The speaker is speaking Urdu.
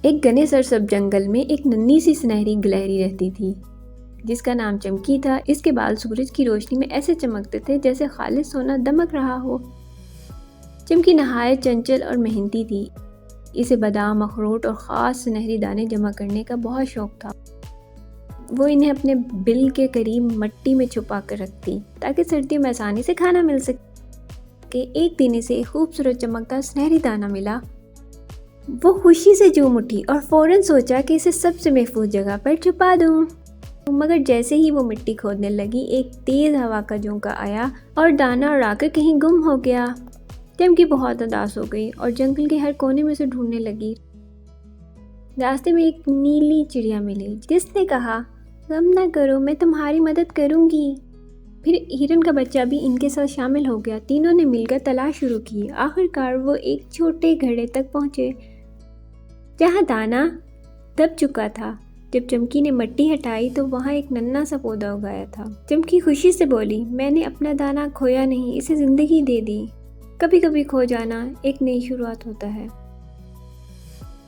ایک گھنے سرسبز جنگل میں ایک ننھی سی سنہری گلہری رہتی تھی جس کا نام چمکی تھا۔ اس کے بال سورج کی روشنی میں ایسے چمکتے تھے جیسے خالص سونا دمک رہا ہو۔ چمکی نہایت چنچل اور محنتی تھی۔ اسے بادام، اخروٹ اور خاص سنہری دانے جمع کرنے کا بہت شوق تھا۔ وہ انہیں اپنے بل کے قریب مٹی میں چھپا کر رکھتی تاکہ سردیوں میں آسانی سے کھانا مل سکے۔ ایک دن اسے ایک خوبصورت چمکتا سنہری دانہ ملا۔ وہ خوشی سے جھوم اٹھی اور فوراً سوچا کہ اسے سب سے محفوظ جگہ پر چھپا دوں۔ مگر جیسے ہی وہ مٹی کھودنے لگی، ایک تیز ہوا کا جھونکا آیا اور دانہ اڑا کر کہیں گم ہو گیا۔ چمکی بہت اداس ہو گئی اور جنگل کے ہر کونے میں اسے ڈھونڈنے لگی۔ راستے میں ایک نیلی چڑیا ملی جس نے کہا، غم نہ کرو، میں تمہاری مدد کروں گی۔ پھر ہرن کا بچہ بھی ان کے ساتھ شامل ہو گیا۔ تینوں نے مل کر تلاش شروع کی۔ آخرکار وہ ایک چھوٹے گھڑے تک پہنچے جہاں دانہ دب چکا تھا۔ جب چمکی نے مٹی ہٹائی تو وہاں ایک ننھا سا پودا اگایا تھا۔ چمکی خوشی سے بولی، میں نے اپنا دانہ کھویا نہیں، اسے زندگی دے دی۔ کبھی کبھی کھو جانا ایک نئی شروعات ہوتا ہے۔